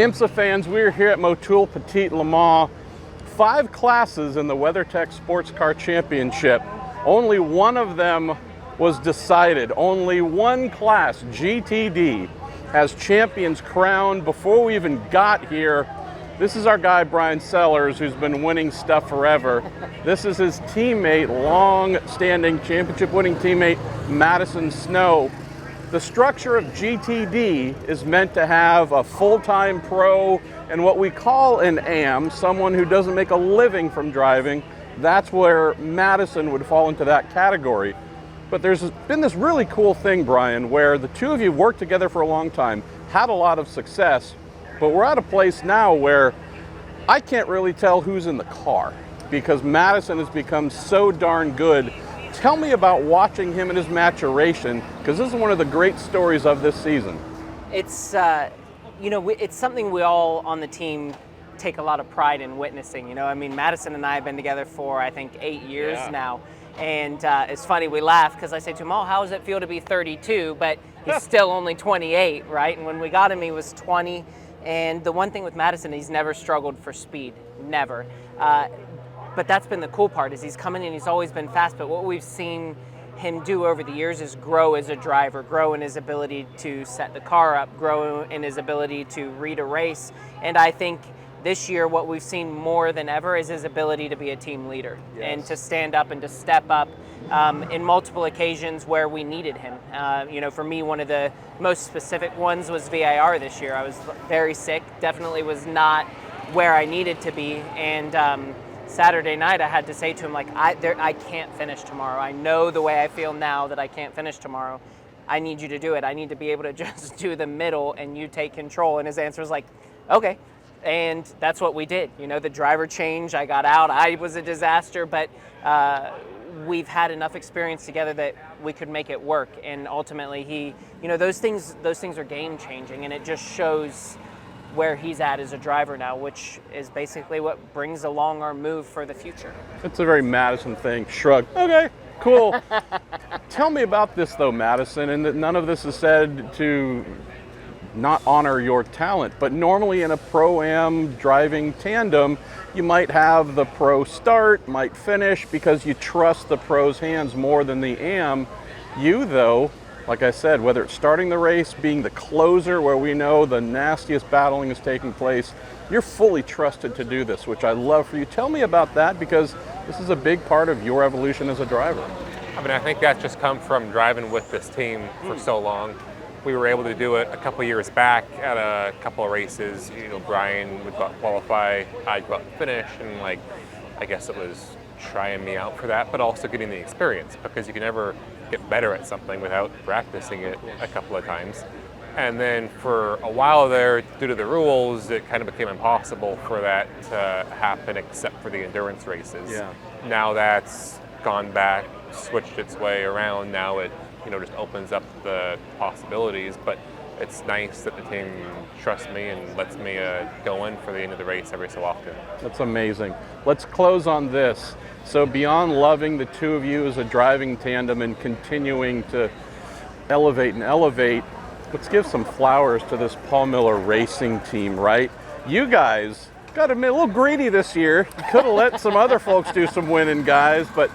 IMSA fans, we're here at Motul Petit Le Mans. 5 classes in the WeatherTech Sports Car Championship. Only one of them was decided. Only one class, GTD, has champions crowned before we even got here. This is our guy, Bryan Sellers, who's been winning stuff forever. This is his teammate, long-standing championship-winning teammate, Madison Snow. The structure of GTD is meant to have a full-time pro and what we call an AM, someone who doesn't make a living from driving. That's where Madison would fall into that category. But there's been this really cool thing, Bryan, where the two of you worked together for a long time, had a lot of success, but we're at a place now where I can't really tell who's in the car because Madison has become so darn good. Tell me about watching him in his maturation, because this is one of the great stories of this season. It's, it's something we all on the team take a lot of pride in witnessing. I mean, Madison and I have been together for, I think, 8 years now. And it's funny, we laugh because I say to him, oh, how does it feel to be 32? But he's still only 28, right? And when we got him, he was 20. And the one thing with Madison, he's never struggled for speed, never. But that's been the cool part, is he's coming in, he's always been fast, but what we've seen him do over the years is grow as a driver, grow in his ability to set the car up, grow in his ability to read a race. And I think this year what we've seen more than ever is his ability to be a team leader and to stand up and to step up in multiple occasions where we needed him. For me, one of the most specific ones was VIR this year. I was very sick, definitely was not where I needed to be, and Saturday night I had to say to him, I can't finish tomorrow. I know the way I feel now that I can't finish tomorrow. I need you to do it. I need to be able to just do the middle and you take control. And his answer was like, okay. And that's what we did. The driver change, I got out. I was a disaster, but we've had enough experience together that we could make it work. And ultimately those things are game changing, and it just shows where he's at as a driver now, which is basically what brings along our move for the future. It's a very Madison thing. Shrug. Okay, cool. Tell me about this though, Madison, and that none of this is said to not honor your talent, but normally in a Pro-Am driving tandem, you might have the pro start, might finish, because you trust the pro's hands more than the Am. You though, like I said, whether it's starting the race, being the closer where we know the nastiest battling is taking place, you're fully trusted to do this, which I love for you. Tell me about that, because this is a big part of your evolution as a driver. I think that's just come from driving with this team for so long. We were able to do it a couple years back at a couple of races. Bryan would qualify, I'd go out and finish, and I guess it was trying me out for that, but also getting the experience, because you can never get better at something without practicing it a couple of times. And then for a while there, due to the rules, it kind of became impossible for that to happen except for the endurance races. Yeah. Now that's gone back, switched its way around. Now it just opens up the possibilities, but it's nice that the team trusts me and lets me go in for the end of the race every so often. That's amazing. Let's close on this. So beyond loving the two of you as a driving tandem and continuing to elevate, let's give some flowers to this Paul Miller Racing team, right? You guys, got to admit, a little greedy this year. You could have let some other folks do some winning, guys, but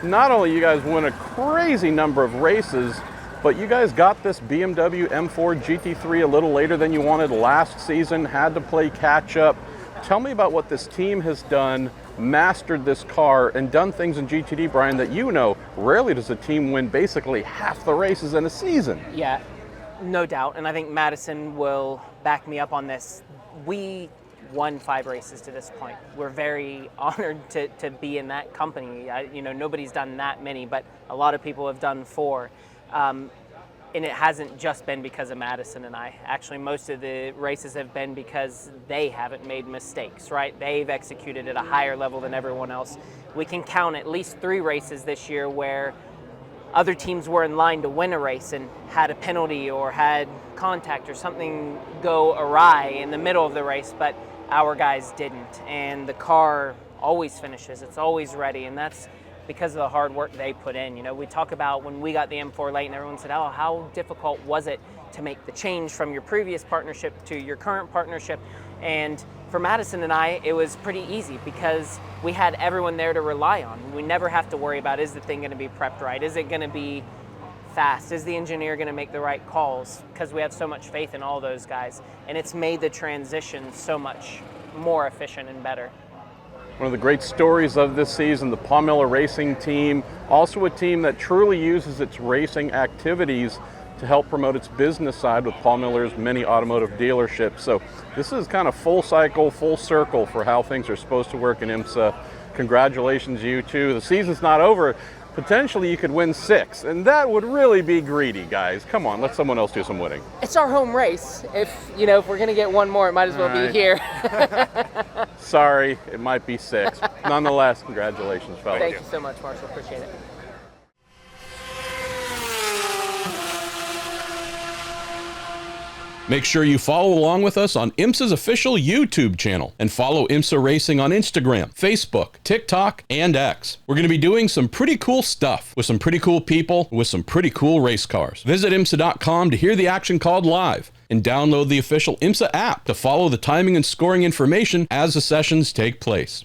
not only you guys win a crazy number of races, but you guys got this BMW M4 GT3 a little later than you wanted last season, had to play catch up. Tell me about what this team has done, mastered this car, and done things in GTD, Bryan, that rarely does a team win basically half the races in a season. Yeah, no doubt, and I think Madison will back me up on this. We won 5 races to this point. We're very honored to be in that company. Nobody's done that many, but a lot of people have done 4. And it hasn't just been because of Madison and I. Actually, most of the races have been because they haven't made mistakes, right? They've executed at a higher level than everyone else. We can count at least 3 races this year where other teams were in line to win a race and had a penalty or had contact or something go awry in the middle of the race, but our guys didn't. And the car always finishes. It's always ready. And that's because of the hard work they put in. You know, we talk about when we got the M4 late and everyone said, oh, how difficult was it to make the change from your previous partnership to your current partnership? And for Madison and I, it was pretty easy because we had everyone there to rely on. We never have to worry about, is the thing going to be prepped right? Is it going to be fast? Is the engineer going to make the right calls? Because we have so much faith in all those guys. And it's made the transition so much more efficient and better. One of the great stories of this season, the Paul Miller Racing team, also a team that truly uses its racing activities to help promote its business side with Paul Miller's many automotive dealerships. So this is kind of full cycle, full circle for how things are supposed to work in IMSA. Congratulations, you two. The season's not over. Potentially you could win 6, and that would really be greedy, guys. Come on, let someone else do some winning. It's our home race. If we're going to get one more, it might as well be here. Sorry, it might be 6. Nonetheless, congratulations, fellas. Thank you so much, Marshall. Appreciate it. Make sure you follow along with us on IMSA's official YouTube channel and follow IMSA Racing on Instagram, Facebook, TikTok, and X. We're going to be doing some pretty cool stuff with some pretty cool people with some pretty cool race cars. Visit IMSA.com to hear the action called live and download the official IMSA app to follow the timing and scoring information as the sessions take place.